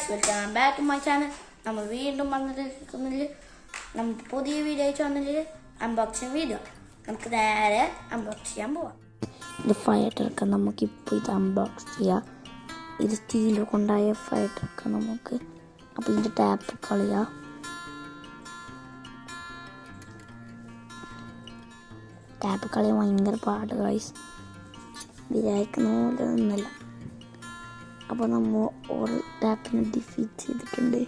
Welcome back to my channel. നമ്മൾ വീണ്ടും വന്നിരിക്കുന്നില്ല നമ്മുടെ പുതിയ വീഡിയോ ചാനലിൽ അൺബോക്സിങ് വീഡിയോ. നമുക്ക് നേരെ അൺബോക്സ് ചെയ്യാൻ പോവാം. ഇത് ഫൈറ്ററൊക്കെ നമുക്കിപ്പോൾ ഇത് അൺബോക്സ് ചെയ്യാം. ഇത് സ്റ്റീൽ കൊണ്ടായ ഫൈറ്ററൊക്കെ നമുക്ക്. അപ്പോൾ ഇതിൻ്റെ ടാപ്പ് കളയാം. ടാപ്പ് കളയാൻ ഭയങ്കര പാട് ഗൈസ്, വിചാരിക്കുന്ന പോലെ ഒന്നുമില്ല. അപ്പോൾ നമ്മൾ ഓരോ ടാപ്പിനെ ഡിഫീറ്റ് ചെയ്തിട്ടുണ്ട്.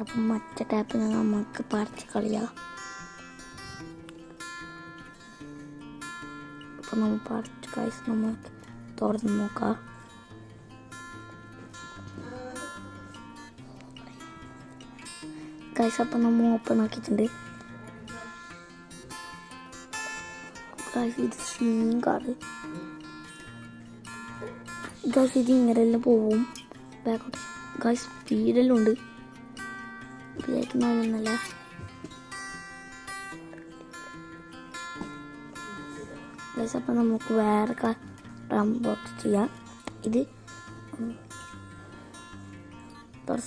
അപ്പം മറ്റേ ടാപ്പിനെ നമുക്ക് പറിച്ച് കളയാം. അപ്പം നമ്മൾ പറിച്ച് കഴിച്ച് നമുക്ക് തുറന്ന് നോക്കാം. ഗൈസ് അപ്പം നമ്മൾ ഓപ്പൺ ആക്കിയിട്ടുണ്ട്. ഗൈസ് ഇത് സ്ലീം കാർഡ്. ഗൈസ് ഇത് ഇങ്ങനെല്ലാം പോവും ബാക്കോട്ട്. ഗൈസ് സ്പീഡെല്ലാം ഉണ്ട്, വിചാരിക്കുന്നല്ല. ഗൈസ് അപ്പം നമുക്ക് വേറെ കാർ അൺബോക്സ് ചെയ്യാം. ഇത്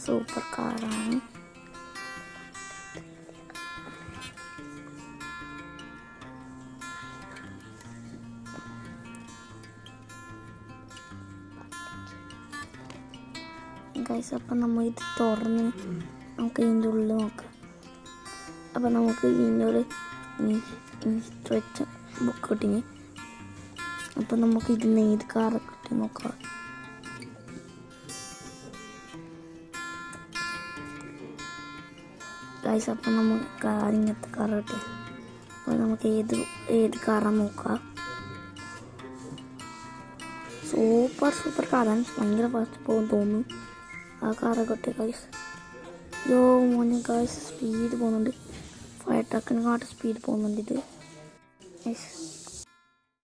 സൂപ്പർ കാറാണ്. ഗൈസ് അപ്പം നമ്മൾ ഇത് തുറന്ന് നമുക്ക് ഇതിൻ്റെ ഉള്ളിൽ നോക്കാം. അപ്പം നമുക്ക് ഇതിൻ്റെ ഒരു ഇൻസ്ട്രക്ഷൻ ബുക്ക് കിട്ടിങ്ങി. അപ്പം നമുക്ക് ഇതിന് ഏത് കാറൊക്കെ കിട്ടി നോക്കാം. ഗൈസ് അപ്പം നമുക്ക് ഇങ്ങനത്തെ കാർ കിട്ടി. അപ്പോൾ നമുക്ക് ഏത് കാറാണ് നോക്കാം. സൂപ്പർ കാറാണ്, ഭയങ്കര ഫാസ്റ്റ് പോകും തോന്നുന്നു. ആ കാറൊക്കെ ഗൈസ്. യോ മോനെ ഗൈസ് സ്പീഡ് പോകുന്നുണ്ട്. ഫയർ ട്രക്കിനെക്കാട്ട് സ്പീഡ് പോകുന്നുണ്ട് ഇത്.